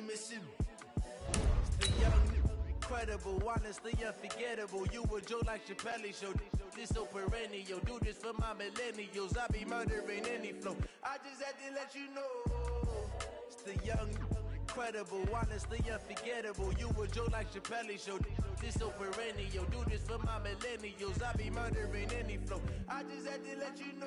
missing. It's the young, incredible, honestly unforgettable. You a Joe like Chappelle show. This so perennial. Do this for my millennials. I be murdering any flow. I just had to let you know. It's the young, incredible, honestly unforgettable. You a Joe like Chappelle show. This so perennial. Do this for my millennials. I be murdering any flow. I just had to let you know.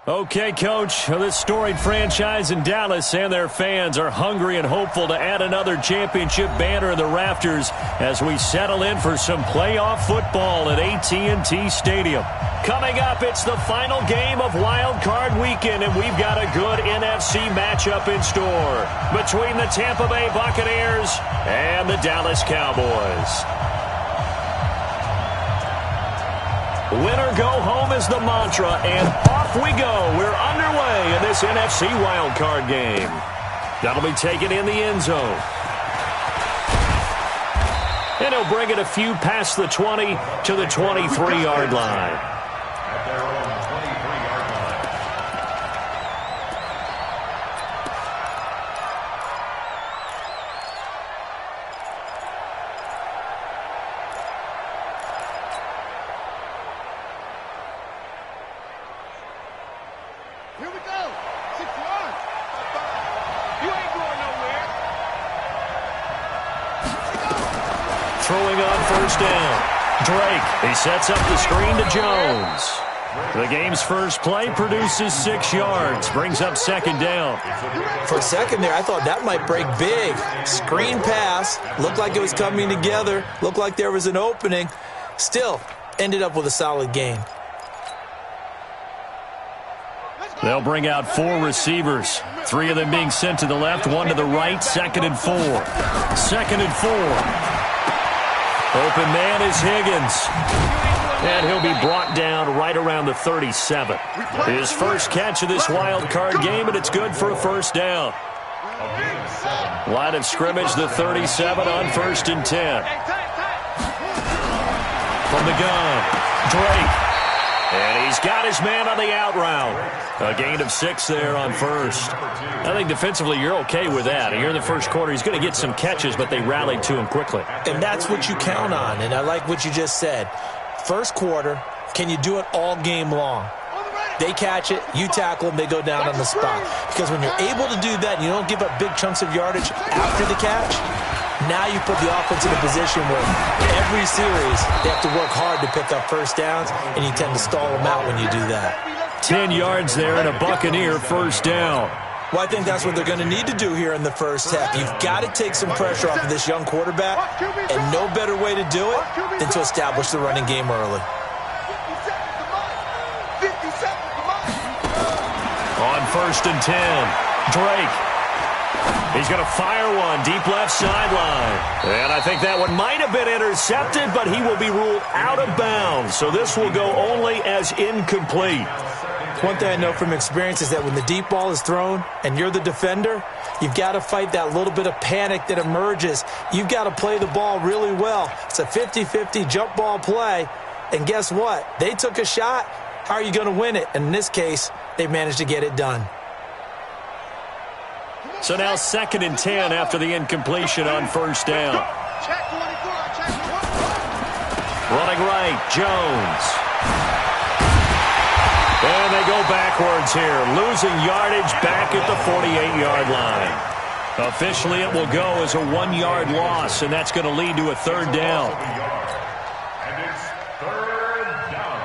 Okay, Coach, this storied franchise in Dallas and their fans are hungry and hopeful to add another championship banner in the rafters as we settle in for some playoff football at AT&T Stadium. Coming up, it's the final game of Wild Card Weekend, and we've got a good NFC matchup in store between the Tampa Bay Buccaneers and the Dallas Cowboys. Winner go home is the mantra, and off we go. We're underway in this NFC wildcard game. That'll be taken in the end zone. And he'll bring it a few past the 20 to the 23-yard line. Throwing on first down. Drake, he sets up the screen to Jones. The game's first play produces 6 yards, brings up second down. For a second there, I thought that might break big. Screen pass, looked like it was coming together, looked like there was an opening. Still, ended up with a solid gain. They'll bring out 4 receivers, 3 of them being sent to the left, 1 to the right, 2nd and 4. 2nd and 4. Open man is Higgins. And he'll be brought down right around the 37. His first catch of this wild card game, and it's good for a first down. Line of scrimmage, the 37 on 1st and 10. From the gun, Drake. And he's got his man on the out route. A gain of 6 there on first. I think defensively you're okay with that. Here in the first quarter, he's going to get some catches, but they rallied to him quickly. And that's what you count on, and I like what you just said. First quarter, can you do it all game long? They catch it, you tackle them, they go down on the spot. Because when you're able to do that and you don't give up big chunks of yardage after the catch, now you put the offense in a position where every series they have to work hard to pick up first downs, and you tend to stall them out when you do that. 10 yards there and a Buccaneer first down. Well, I think that's what they're going to need to do here in the first half. You've got to take some pressure off of this young quarterback, and no better way to do it than to establish the running game early. On 1st and 10, Drake. He's going to fire one deep left sideline. And I think that one might have been intercepted, but he will be ruled out of bounds. So this will go only as incomplete. One thing I know from experience is that when the deep ball is thrown and you're the defender, you've got to fight that little bit of panic that emerges. You've got to play the ball really well. It's a 50-50 jump ball play. And guess what? They took a shot. How are you going to win it? And in this case, they managed to get it done. So now 2nd and 10 after the incompletion on first down. Running right, Jones. And they go backwards here, losing yardage back at the 48-yard line. Officially, it will go as a 1-yard loss, and that's going to lead to a 3rd down. And it's 3rd down.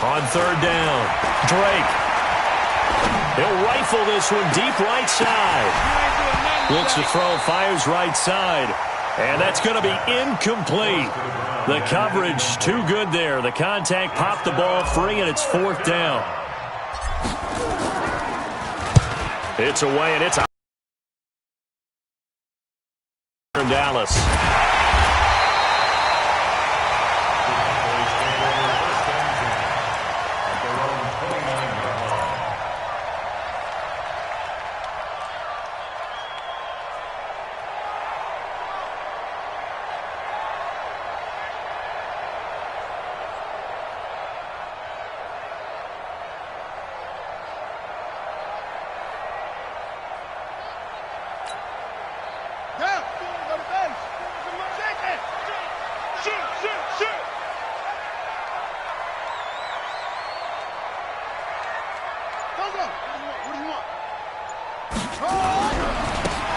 On 3rd down, Drake. He'll rifle this one deep right side. Looks to throw, fires right side. And that's going to be incomplete. The coverage too good there. The contact popped the ball free, and it's 4th down. It's away, and it's out. Dallas.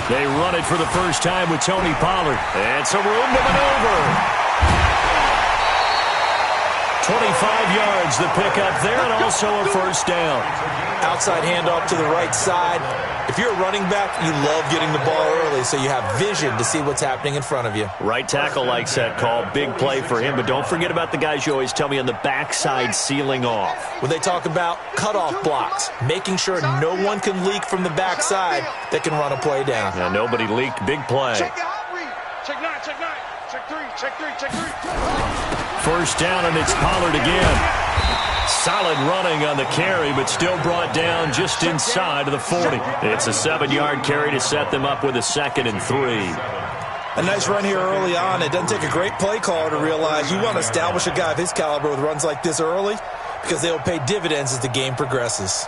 They run it for the first time with Tony Pollard. And some room to maneuver. 25 yards the pickup there, and also a first down. Outside handoff to the right side. If you're a running back, you love getting the ball early so you have vision to see what's happening in front of you. Right tackle likes that call. Big play for him, but don't forget about the guys you always tell me on the backside sealing off. When they talk about cutoff blocks, making sure no one can leak from the backside that can run a play down. Yeah, nobody leaked. Big play. Check nine, check three. First down, and it's Pollard again. Solid running on the carry, but still brought down just inside of the 40. It's a 7-yard carry to set them up with a 2nd and 3. A nice run here early on. It doesn't take a great play caller to realize you want to establish a guy of his caliber with runs like this early because they will pay dividends as the game progresses.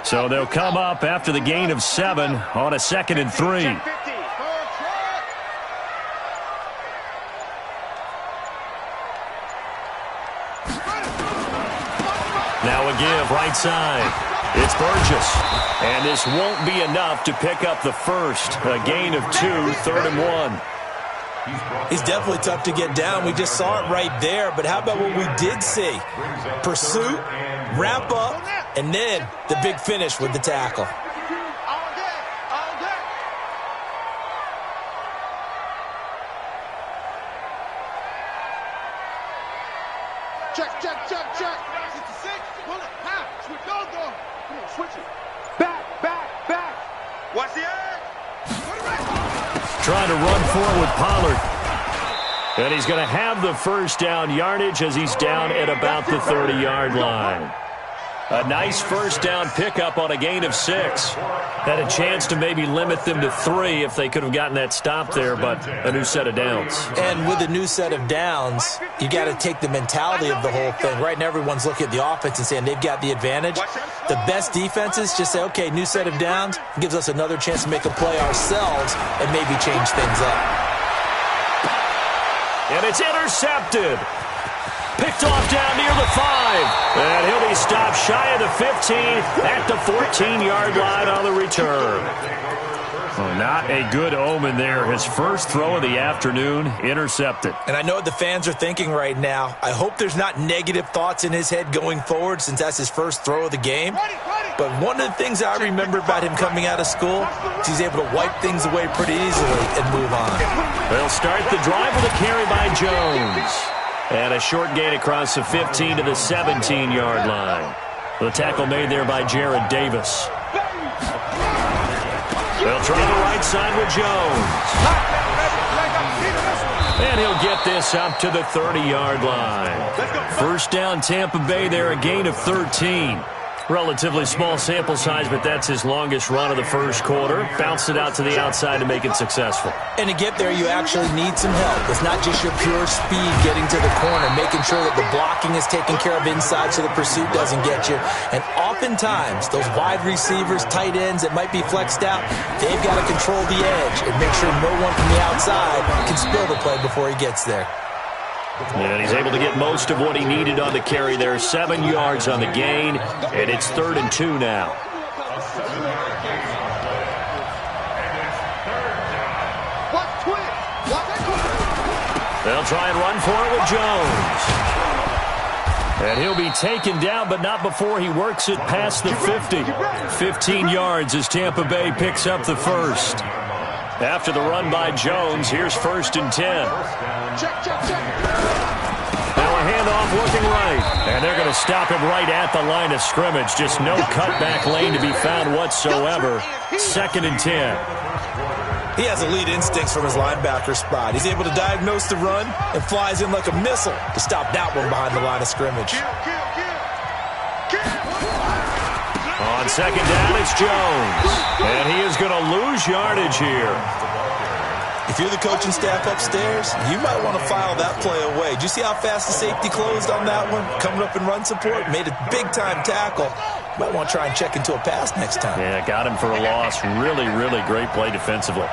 So they'll come up after the gain of 7 on a 2nd and 3. Now a give right side. It's Burgess. And this won't be enough to pick up the first. A gain of 2, 3rd and 1. He's definitely tough to get down. We just saw it right there. But how about what we did see? Pursuit, wrap up, and then the big finish with the tackle. Check. 66. Pull it. Half. Switch. Go. Come on, switch it. Back. Watch the edge. Trying to run forward with Pollard. And he's going to have the first down yardage as he's down at about the 30-yard line. A nice first down pickup on a gain of 6. Had a chance to maybe limit them to 3 if they could have gotten that stop there, but a new set of downs. And with a new set of downs, you got to take the mentality of the whole thing. Right now, everyone's looking at the offense and saying they've got the advantage. The best defenses just say, okay, new set of downs gives us another chance to make a play ourselves and maybe change things up. And it's intercepted. Picked off down near the 5. And he'll be stopped shy of the 15 at the 14-yard line on the return. Well, not a good omen there. His first throw of the afternoon intercepted. And I know what the fans are thinking right now. I hope there's not negative thoughts in his head going forward since that's his first throw of the game. But one of the things I remember about him coming out of school is he's able to wipe things away pretty easily and move on. They'll start the drive with a carry by Jones. And a short gain across the 15 to the 17-yard line. The tackle made there by Jared Davis. They'll try the right side with Jones. And he'll get this up to the 30-yard line. First down Tampa Bay there, a gain of 13. Relatively small sample size, but that's his longest run of the first quarter. Bounced it out to the outside to make it successful. And to get there, you actually need some help. It's not just your pure speed getting to the corner, making sure that the blocking is taken care of inside so the pursuit doesn't get you. And oftentimes, those wide receivers, tight ends that might be flexed out, they've got to control the edge and make sure no one from the outside can spill the play before he gets there. And he's able to get most of what he needed on the carry there. 7 yards on the gain, and it's 3rd and 2 now. They'll try and run for it with Jones. And he'll be taken down, but not before he works it past the 50. 15 yards as Tampa Bay picks up the first. After the run by Jones, here's 1st and 10. Now a handoff looking right. And they're going to stop him right at the line of scrimmage. Just no cutback lane to be found whatsoever. 2nd and 10. He has elite instincts from his linebacker spot. He's able to diagnose the run and flies in like a missile to stop that one behind the line of scrimmage. On 2nd down, it's Jones. And he is going to lose yardage here. If you're the coaching staff upstairs, you might want to file that play away. Did you see how fast the safety closed on that one? Coming up in run support, made a big-time tackle. Might want to try and check into a pass next time. Yeah, got him for a loss. Really, really great play defensively.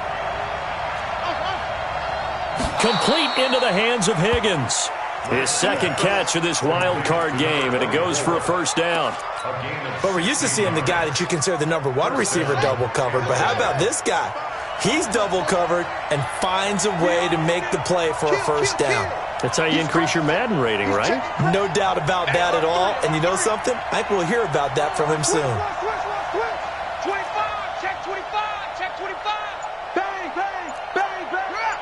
Complete into the hands of Higgins. His 2nd catch of this wild card game, and it goes for a 1st down. But we're used to seeing the guy that you consider the #1 receiver double covered. But how about this guy? He's double covered and finds a way to make the play for a 1st down. That's how you increase your Madden rating, right? No doubt about that at all. And you know something? I think we'll hear about that from him soon. 25, check 25, check 25. Bang, bang, bang, bang.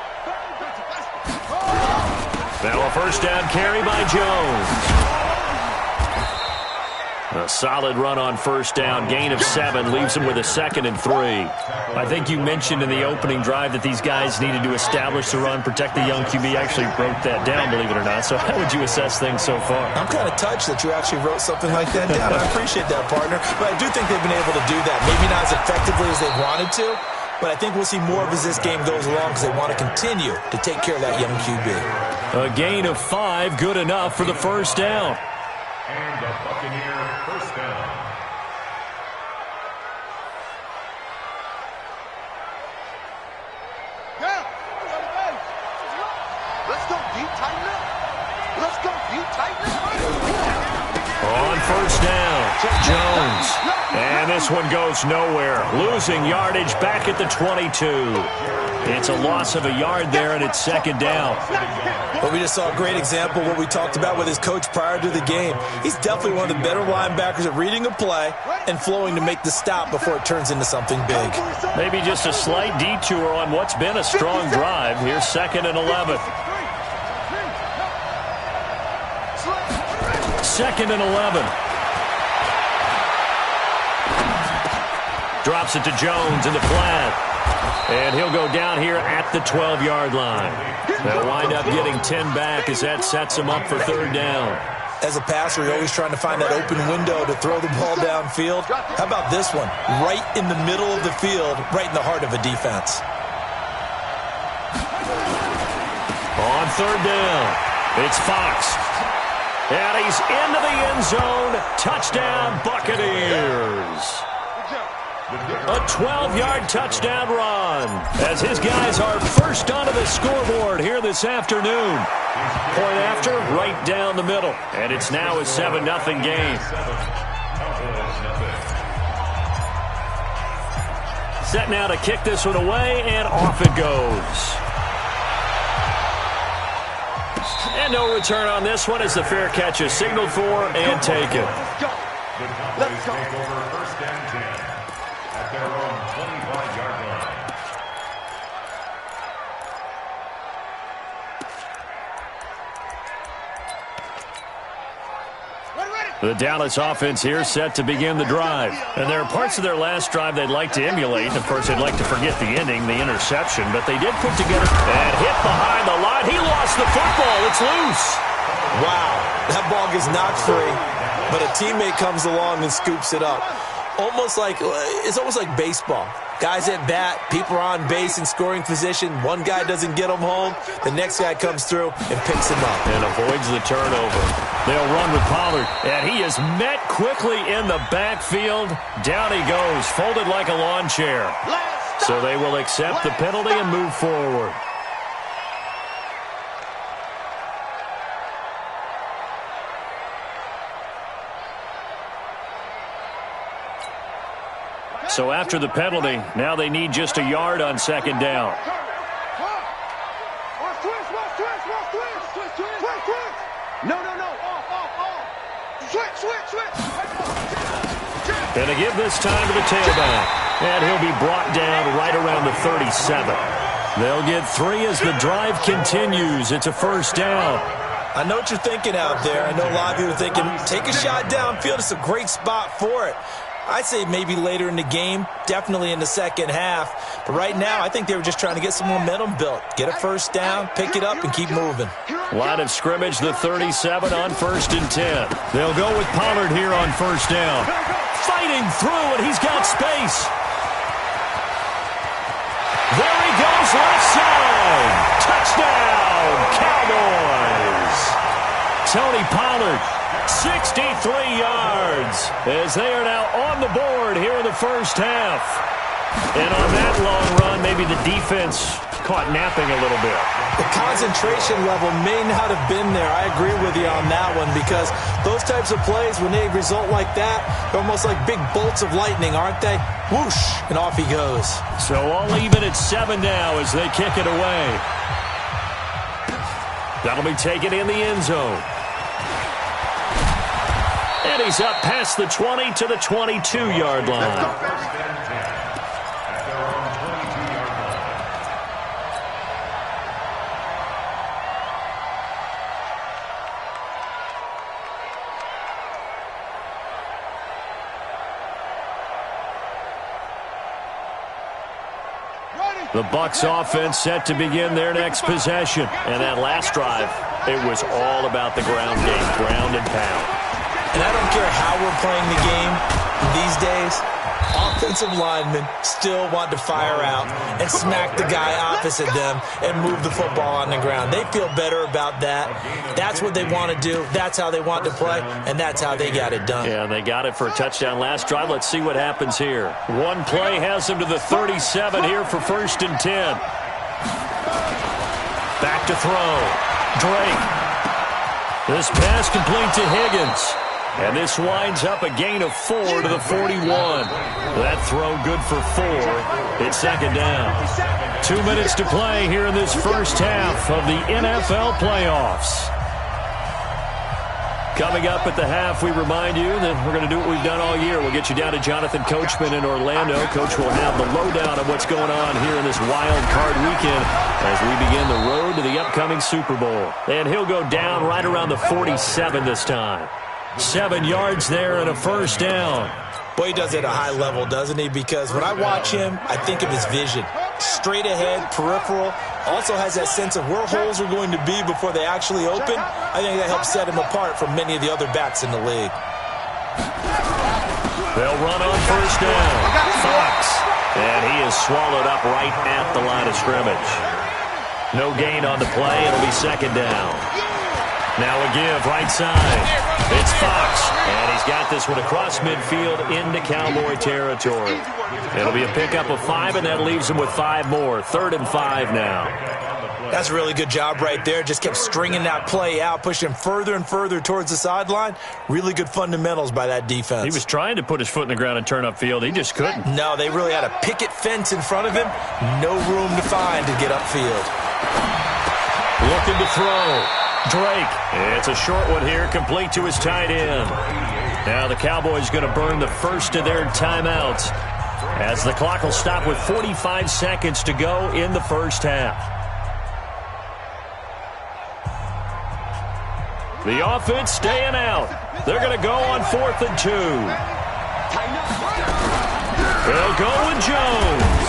Now a 1st down carry by Jones. A solid run on 1st down. Gain of 7 leaves him with a 2nd and 3. I think you mentioned in the opening drive that these guys needed to establish the run, protect the young QB. Actually wrote that down, believe it or not. So how would you assess things so far? I'm kind of touched that you actually wrote something like that down. I appreciate that, partner. But I do think they've been able to do that. Maybe not as effectively as they wanted to, but I think we'll see more of as this game goes along because they want to continue to take care of that young QB. A gain of 5, good enough for the 1st down. And a Buccaneer 1st down. Let's go deep, tighten up. Let's go deep, tighten up. On 1st down, Jones. And this one goes nowhere. Losing yardage back at the 22. It's a loss of a yard there, and it's 2nd down. But we just saw a great example of what we talked about with his coach prior to the game. He's definitely one of the better linebackers at reading a play and flowing to make the stop before it turns into something big. Maybe just a slight detour on what's been a strong drive. Here's 2nd and 11. 2nd and 11. Drops it to Jones in the flat. And he'll go down here at the 12-yard line. They'll wind up getting 10 back as that sets him up for 3rd down. As a passer, you're always trying to find that open window to throw the ball downfield. How about this one? Right in the middle of the field, right in the heart of a defense. On 3rd down, it's Fox. And he's into the end zone. Touchdown, Buccaneers. A 12-yard touchdown run as his guys are first onto the scoreboard here this afternoon. Point after, right down the middle. And it's now a 7-0 game. Set now to kick this one away, and off it goes. And no return on this one as the fair catch is signaled for and taken. Let's go. Take over 1st and 10 at their own 25-yard line. The Dallas offense here set to begin the drive. And there are parts of their last drive they'd like to emulate. Of course, they'd like to forget the ending, the interception. But they did put together and hit behind the line. He lost the football. It's loose. Wow, that ball gets knocked free, but a teammate comes along and scoops it up. It's almost like baseball. Guys at bat, people are on base in scoring position. One guy doesn't get them home. The next guy comes through and picks him up. And avoids the turnover. They'll run with Pollard. And he is met quickly in the backfield. Down he goes, folded like a lawn chair. So they will accept the penalty and move forward. So after the penalty, now they need just a yard on 2nd down. No. Off. Switch. And they give this time to the tailback. And he'll be brought down right around the 37. They'll get 3 as the drive continues. It's a first down. I know what you're thinking out there. I know a lot of you are thinking, take a shot downfield. It's a great spot for it. I'd say maybe later in the game, definitely in the second half. But right now, I think they were just trying to get some momentum built. Get a first down, pick it up, and keep moving. Line of scrimmage, the 37 on 1st and 10. They'll go with Pollard here on first down. Fighting through, and he's got space. There he goes, left side. Touchdown, Cowboys. Tony Pollard, 63 yards, as they are now on the board here in the first half. And on that long run, maybe the defense caught napping a little bit. The concentration level may not have been there. I agree with you on that one, because those types of plays, when they result like that, they're almost like big bolts of lightning, aren't they? Whoosh, and off he goes. So all even at 7 now as they kick it away. That'll be taken in the end zone. And he's up past the 20 to the 22-yard line. The Bucs offense set to begin their next possession. And that last drive, it was all about the ground game, ground and pound. And I don't care how we're playing the game these days, offensive linemen still want to fire out and smack the guy opposite them and move the football on the ground. They feel better about that. That's what they want to do. That's how they want to play, and that's how they got it done. Yeah, they got it for a touchdown last drive. Let's see what happens here. One play has them to the 37 here for 1st and 10. Back to throw. Drake. This pass complete to Higgins. And this winds up a gain of 4 to the 41. That throw good for 4. It's second down. 2 minutes to play here in this first half of the NFL playoffs. Coming up at the half, we remind you that we're going to do what we've done all year. We'll get you down to Jonathan Coachman in Orlando. Coach will have the lowdown of what's going on here in this wild card weekend as we begin the road to the upcoming Super Bowl. And he'll go down right around the 47 this time. 7 yards there and a first down. Boy, he does it at a high level, doesn't he? Because when I watch him, I think of his vision. Straight ahead, peripheral. Also has that sense of where holes are going to be before they actually open. I think that helps set him apart from many of the other backs in the league. They'll run on first down. Fox. And he is swallowed up right at the line of scrimmage. No gain on the play. It'll be second down. Now a give right side. It's Fox, and he's got this one across midfield into Cowboy territory. It'll be a pickup of 5, and that leaves him with 5 more. 3rd and 5 now. That's a really good job right there. Just kept stringing that play out, pushing further and further towards the sideline. Really good fundamentals by that defense. He was trying to put his foot in the ground and turn upfield. He just couldn't. No, they really had a picket fence in front of him. No room to find to get upfield. Looking to throw. Drake. It's a short one here, complete to his tight end. Now the Cowboys going to burn the first of their timeouts as the clock will stop with 45 seconds to go in the first half. The offense staying out. They're going to go on 4th and 2. They'll go with Jones.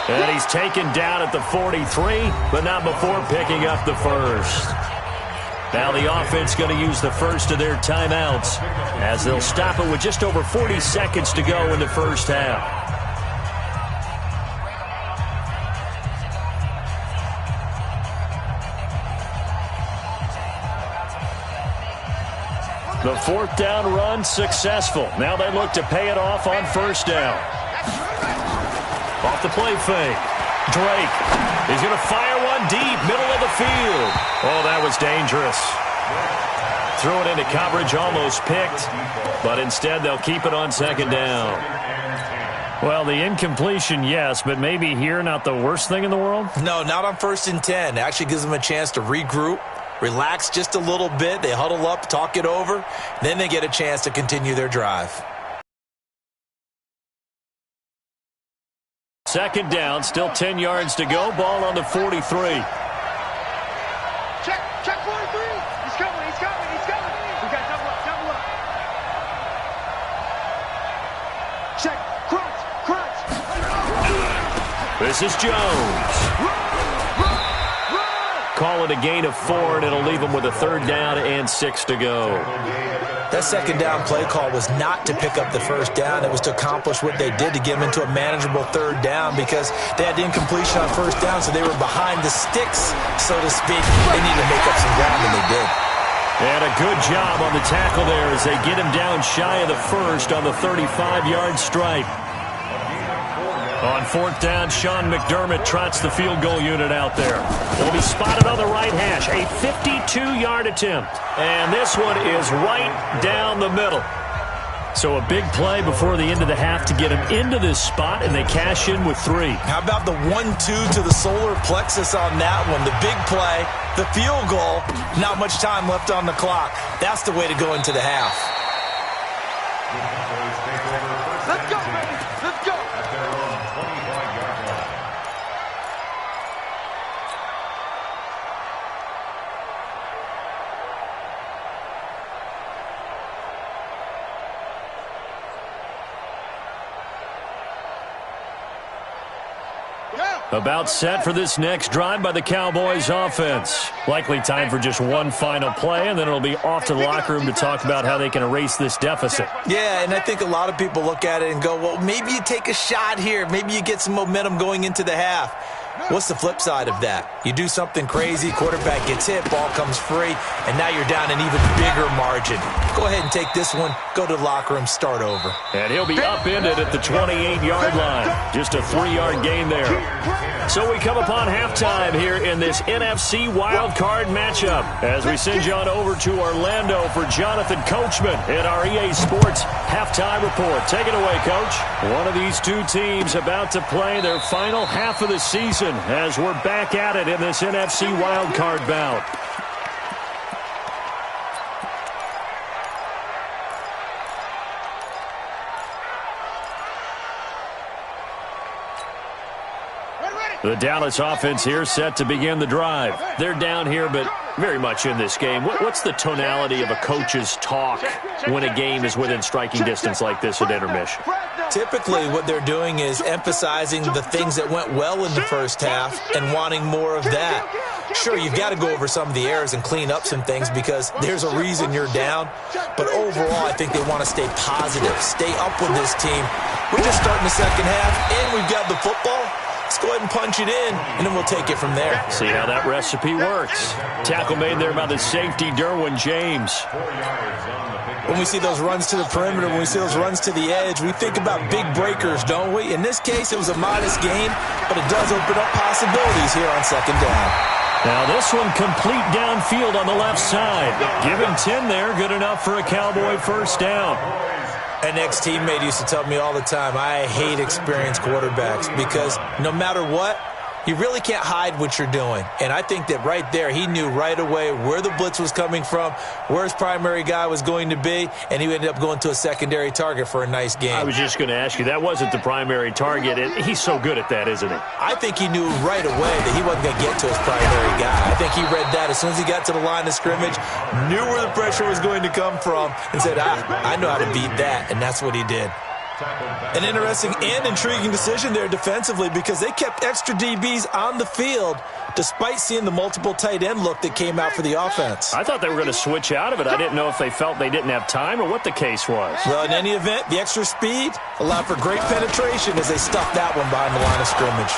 And he's taken down at the 43, but not before picking up the first. Now the offense going to use the first of their timeouts as they'll stop it with just over 40 seconds to go in the first half. The 4th down run successful. Now they look to pay it off on first down. Off the play fake. Drake. He's going to fire one deep, middle of the field. Oh, that was dangerous. Threw it into coverage, almost picked. But instead, they'll keep it on second down. Well, the incompletion, yes, but maybe here not the worst thing in the world? No, not on 1st and 10. It actually gives them a chance to regroup, relax just a little bit. They huddle up, talk it over. Then they get a chance to continue their drive. Second down, still 10 yards to go. Ball on the 43. Check 43. He's coming. We got double up. Check, crunch. This is Jones. Run. Call it a gain of 4, and it'll leave them with a third down and 6 to go. That second down play call was not to pick up the first down. It was to accomplish what they did to get them into a manageable third down because they had incompletion on first down, so they were behind the sticks, so to speak. They needed to make up some ground, and they did. And a good job on the tackle there as they get him down shy of the first on the 35-yard stripe. On fourth down, Sean McDermott trots the field goal unit out there. Will be spotted on the right hash. A 52-yard attempt. And this one is right down the middle. So a big play before the end of the half to get him into this spot, and they cash in with 3. How about the 1-2 to the solar plexus on that one? The big play, the field goal, not much time left on the clock. That's the way to go into the half. Let's go, baby. Let's go. At their own 25-yard line. About set for this next drive by the Cowboys offense. Likely time for just one final play, and then it'll be off to the locker room to talk about how they can erase this deficit. Yeah, and I think a lot of people look at it and go, well, maybe you take a shot here. Maybe you get some momentum going into the half. What's the flip side of that? You do something crazy, quarterback gets hit, ball comes free, and now you're down an even bigger margin. Go ahead and take this one, go to the locker room, start over. And he'll be upended at the 28-yard line. Just a 3-yard gain there. So we come upon halftime here in this NFC wildcard matchup as we send you on over to Orlando for Jonathan Coachman in our EA Sports halftime report. Take it away, Coach. One of these two teams about to play their final half of the season as we're back at it in this NFC wildcard bout. The Dallas offense here set to begin the drive. They're down here, but very much in this game. What's the tonality of a coach's talk when a game is within striking distance like this at intermission? Typically, what they're doing is emphasizing the things that went well in the first half and wanting more of that. Sure, you've got to go over some of the errors and clean up some things because there's a reason you're down. But overall, I think they want to stay positive, stay up with this team. We're just starting the second half, and we've got the football. Let's go ahead and punch it in, and then we'll take it from there. See how that recipe works. Tackle made there by the safety, Derwin James. When we see those runs to the perimeter, when we see those runs to the edge, we think about big breakers, don't we? In this case, it was a modest gain, but it does open up possibilities here on second down. Now this one complete downfield on the left side. Give him 10 there, good enough for a Cowboy first down. An ex-teammate used to tell me all the time, I hate experienced quarterbacks because no matter what, you really can't hide what you're doing. And I think that right there, he knew right away where the blitz was coming from, where his primary guy was going to be, and he ended up going to a secondary target for a nice game. I was just going to ask you, that wasn't the primary target. He's so good at that, isn't he? I think he knew right away that he wasn't going to get to his primary guy. I think he read that as soon as he got to the line of scrimmage, knew where the pressure was going to come from, and said, I know how to beat that, and that's what he did. An interesting and intriguing decision there defensively because they kept extra DBs on the field despite seeing the multiple tight end look that came out for the offense. I thought they were going to switch out of it. I didn't know if they felt they didn't have time or what the case was. Well, in any event, the extra speed allowed for great penetration as they stuffed that one behind the line of scrimmage.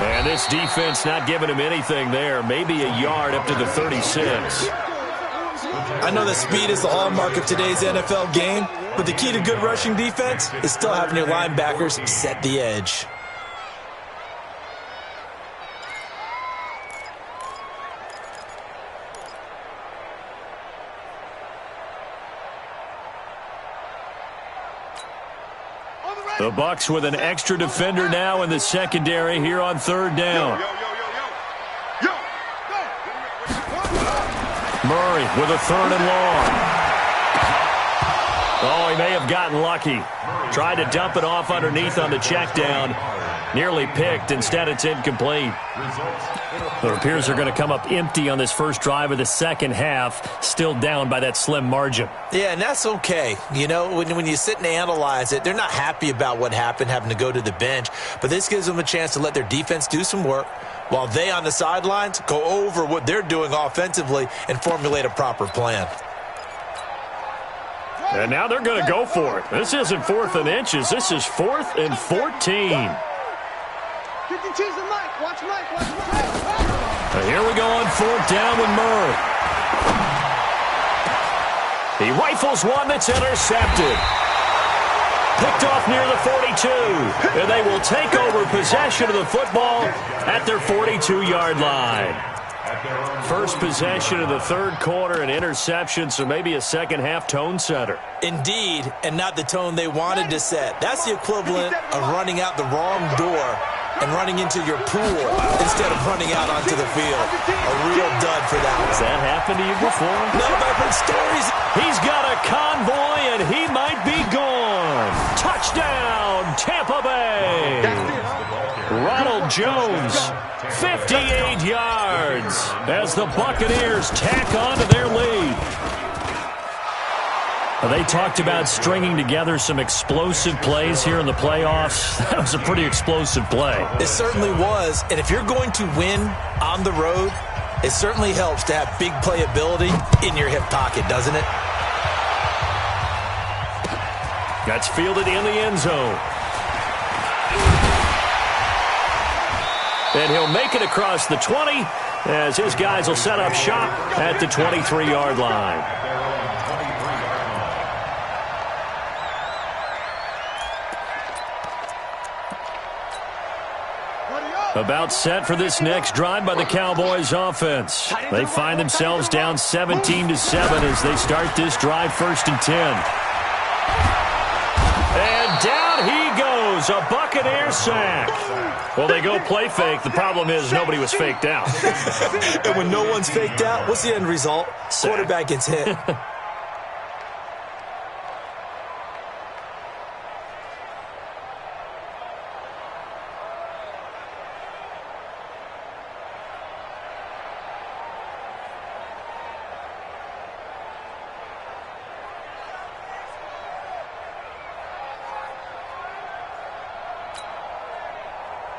And this defense not giving him anything there. Maybe a yard up to the 36. I know that speed is the hallmark of today's NFL game, but the key to good rushing defense is still having your linebackers set the edge. The Bucs with an extra defender now in the secondary here on third down. Murray with a 3rd and long. Oh, he may have gotten lucky. Tried to dump it off underneath on the check down. Nearly picked. Instead, it's incomplete. The Rapiers are going to come up empty on this first drive of the second half, still down by that slim margin. Yeah, and that's okay. You know, when you sit and analyze it, they're not happy about what happened, having to go to the bench. But this gives them a chance to let their defense do some work while they on the sidelines go over what they're doing offensively and formulate a proper plan. And now they're going to go for it. This isn't 4th and inches. This is 4th and 14. Here we go on 4th down with Murray. He rifles one that's intercepted. Picked off near the 42. And they will take over possession of the football at their 42-yard line. First possession of the 3rd quarter, an interception, so maybe a second-half tone setter. Indeed, and not the tone they wanted to set. That's the equivalent of running out the wrong door and running into your pool instead of running out onto the field. A real dud for that one. Has that happened to you before? No, but I've heard stories. He's got a convoy, and he might be gone. Touchdown, Tampa Bay. Ronald Jones, 58 yards as the Buccaneers tack on to their lead. They talked about stringing together some explosive plays here in the playoffs. That was a pretty explosive play. It certainly was. And if you're going to win on the road, it certainly helps to have big playability in your hip pocket, doesn't it? That's fielded in the end zone. And he'll make it across the 20 as his guys will set up shop at the 23-yard line. About set for this next drive by the Cowboys offense. They find themselves down 17-7 as they start this drive 1st and 10. And down he goes, a Buccaneer sack. Well, they go play fake. The problem is nobody was faked out. And when no one's faked out, what's the end result? Sack. Quarterback gets hit.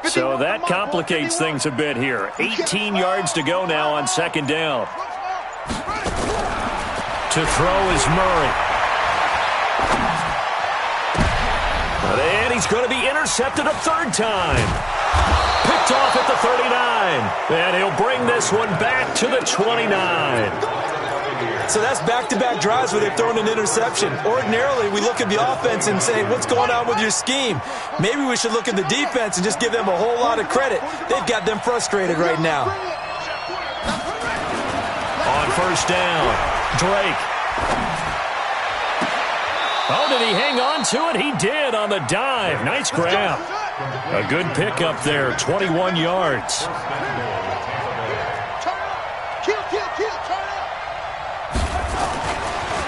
So that complicates things a bit here. 18 yards to go now on 2nd down. To throw is Murray. And he's going to be intercepted a 3rd time. Picked off at the 39. And he'll bring this one back to the 29. So that's back-to-back drives where they've thrown an interception. Ordinarily, we look at the offense and say, what's going on with your scheme? Maybe we should look at the defense and just give them a whole lot of credit. They've got them frustrated right now. On 1st down, Drake. Oh, did he hang on to it? He did on the dive. Nice grab. A good pickup there, 21 yards.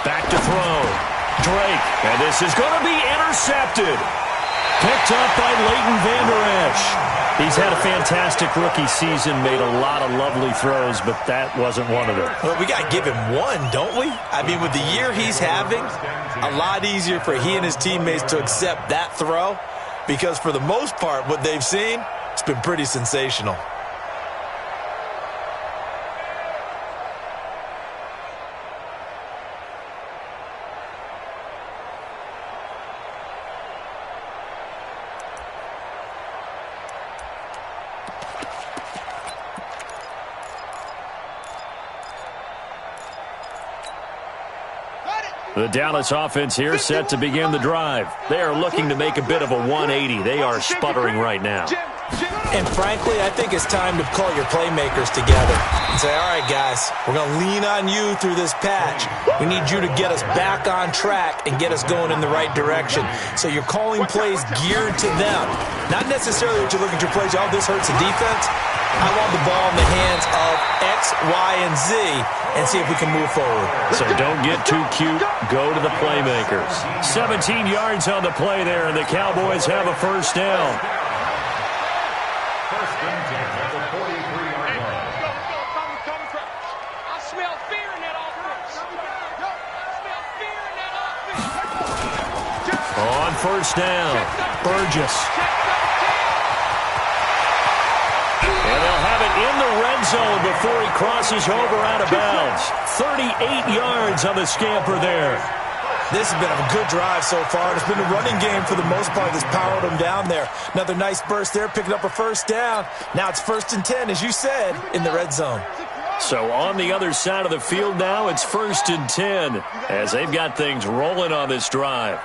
Back to throw. Drake. And this is going to be intercepted. Picked up by Leighton Vander Esch. He's had a fantastic rookie season, made a lot of lovely throws, but that wasn't one of them. Well, we got to give him one, don't we? I mean, with the year he's having, a lot easier for he and his teammates to accept that throw because for the most part, what they've seen, it's been pretty sensational. The Dallas offense here set to begin the drive. They are looking to make a bit of a 180. They are sputtering right now. And frankly, I think it's time to call your playmakers together and say, all right, guys, we're going to lean on you through this patch. We need you to get us back on track and get us going in the right direction. So you're calling plays geared to them. Not necessarily what you're looking to play. Oh, this hurts the defense. I want the ball in the hands of X, Y, and Z and see if we can move forward. So don't get too cute. Go to the playmakers. 17 yards on the play there, and the Cowboys have a first down. First and 10 at the 43-yard line. I smell fear in that offense. I smell fear in that offense. On first down, Burgess. And they'll have it in the red zone before he crosses over out of bounds. 38 yards on the scamper there. This has been a good drive so far. It's been a running game for the most part that's powered them down there. Another nice burst there, picking up a first down. Now it's first and 10, as you said, in the red zone. So on the other side of the field now, it's first and 10 as they've got things rolling on this drive.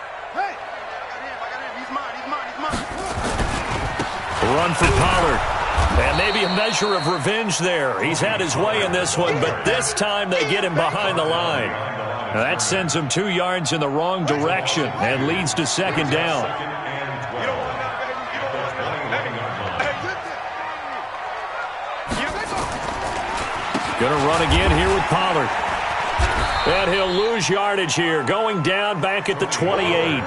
Run for Pollard. And maybe a measure of revenge there. He's had his way in this one, but this time they get him behind the line. Now that sends him 2 yards in the wrong direction and leads to second down. Going to run again here with Pollard. And he'll lose yardage here, going down back at the 28.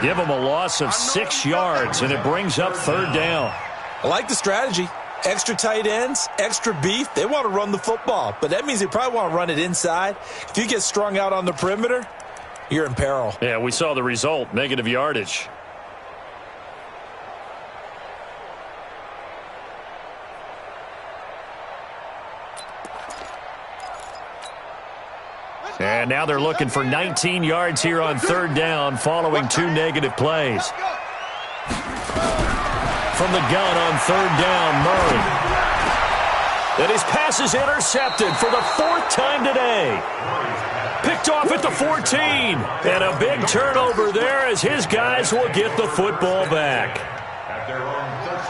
Give him a loss of 6 yards, and it brings up third down. I like the strategy. Extra tight ends, extra beef. They want to run the football, but that means they probably want to run it inside. If you get strung out on the perimeter, you're in peril. Yeah, we saw the result, negative yardage. And now they're looking for 19 yards here on third down following 2 negative plays. From the gun on third down, Murray. And his pass is intercepted for the 4th time today. Picked off at the 14. And a big turnover there as his guys will get the football back.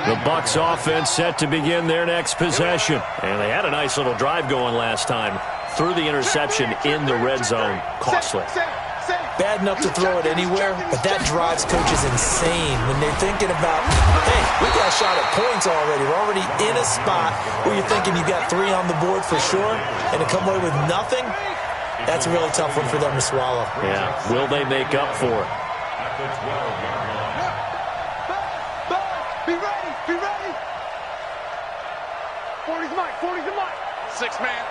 The Bucs offense set to begin their next possession. And they had a nice little drive going last time. Threw the interception in the red zone. Costly. Bad enough to throw it anywhere, but that drives coaches insane when they're thinking about, hey, we got a shot at points already. We're already in a spot where you're thinking you got 3 on the board for sure, and to come away with nothing, that's a really tough one for them to swallow. Yeah, will they make up for it? Be ready, be ready. 40's Mike, 40's the Mike. 6 man.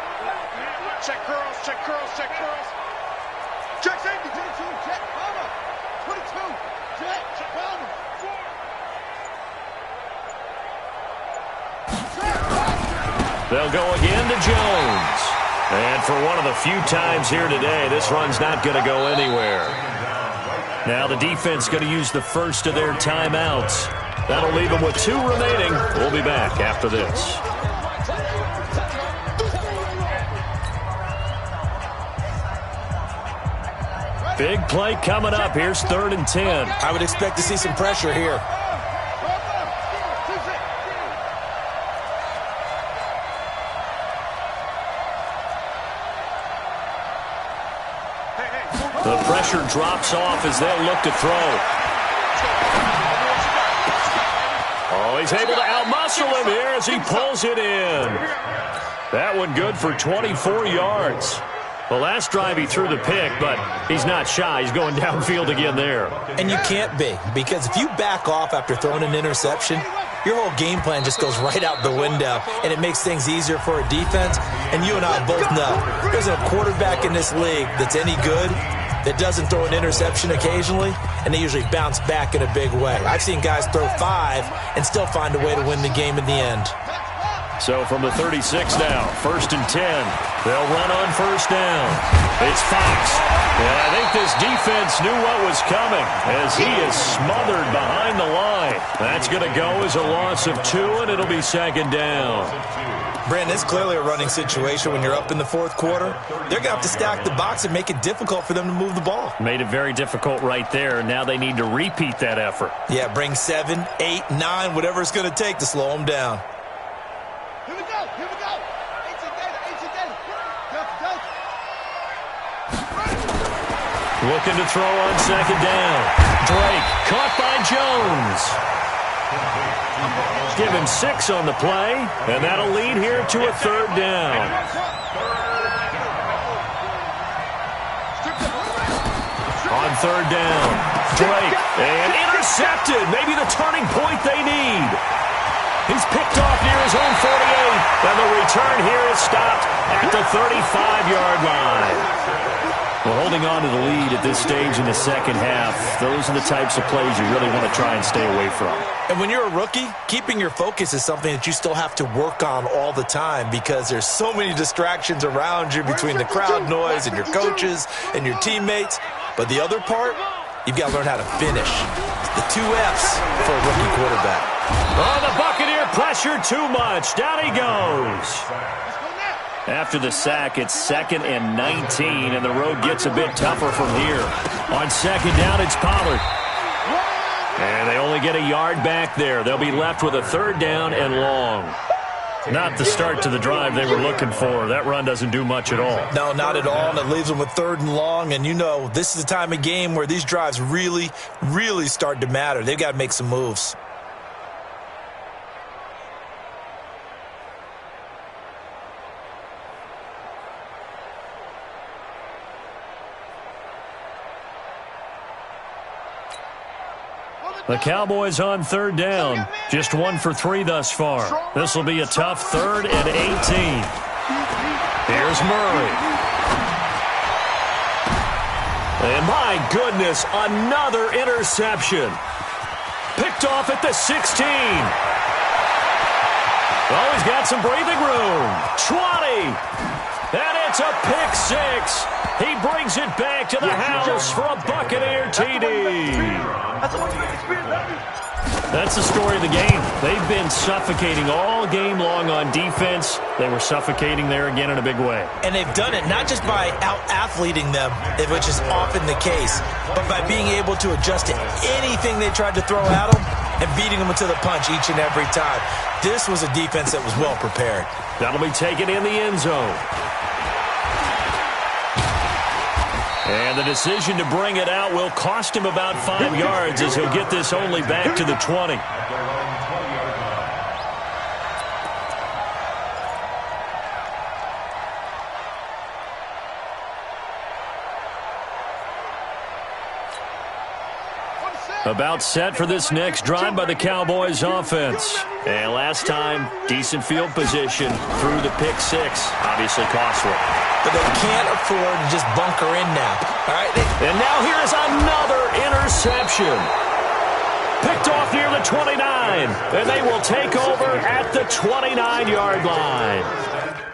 Check curls, check curls, check curls. Check safety, 22, check, Palmer. 22, check, Palmer. They'll go again to Jones. And for one of the few times here today, this run's not going to go anywhere. Now the defense going to use the first of their timeouts. That'll leave them with 2 remaining. We'll be back after this. Big play coming up. Here's 3rd and 10. I would expect to see some pressure here. The pressure drops off as they'll look to throw. Oh, he's able to outmuscle him here as he pulls it in. That one good for 24 yards. Well, last drive he threw the pick, but he's not shy. He's going downfield again there. And you can't be, because if you back off after throwing an interception, your whole game plan just goes right out the window, and it makes things easier for a defense. And you and I both know there's a quarterback in this league that's any good that doesn't throw an interception occasionally, and they usually bounce back in a big way. I've seen guys throw 5 and still find a way to win the game in the end. So from the 36 now, 1st and 10. They'll run on first down. It's Fox. And I think this defense knew what was coming as he is smothered behind the line. That's going to go as a loss of 2, and it'll be second down. Brandon, it's clearly a running situation when you're up in the 4th quarter. They're going to have to stack the box and make it difficult for them to move the ball. Made it very difficult right there. Now they need to repeat that effort. Yeah, bring 7, 8, 9, whatever it's going to take to slow them down. Here we go, here we go. Ancient data. Looking to throw on second down. Drake caught by Jones. Given 6 on the play, and that'll lead here to a 3rd down. On 3rd down, Drake, and intercepted. Maybe the turning point they need. He's picked off near his own 48, and the return here is stopped at the 35-yard line. Well, holding on to the lead at this stage in the second half, those are the types of plays you really want to try and stay away from. And when you're a rookie, keeping your focus is something that you still have to work on all the time because there's so many distractions around you between the crowd noise and your coaches and your teammates. But the other part, you've got to learn how to finish. The 2 F's for a rookie quarterback. Oh, the Buccaneer pressure too much. Down he goes. After the sack, it's 2nd and 19, and the road gets a bit tougher from here. On 2nd down, it's Pollard. And they only get a yard back there. They'll be left with a 3rd down and long. Not the start to the drive they were looking for. That run doesn't do much at all. No, not at all, and it leaves them with 3rd and long. And you know, this is the time of game where these drives really, really start to matter. They've got to make some moves. The Cowboys on 3rd down. Just 1 for 3 thus far. This will be a tough 3rd and 18. Here's Murray. And my goodness, another interception. Picked off at the 16. Oh, he's got some breathing room. 20. And it's a pick 6. He brings it back to the house for a Buccaneer TD. That's the story of the game. They've been suffocating all game long on defense. They were suffocating there again in a big way. And they've done it not just by out-athleting them, which is often the case, but by being able to adjust to anything they tried to throw at them and beating them to the punch each and every time. This was a defense that was well prepared. That'll be taken in the end zone. And the decision to bring it out will cost him about 5 yards as he'll get this only back to the 20. About set for this next drive by the Cowboys offense. And last time, decent field position through the pick 6. Obviously costly. But they can't afford to just bunker in now. All right. And now here's another interception. Picked off near the 29. And they will take over at the 29-yard line.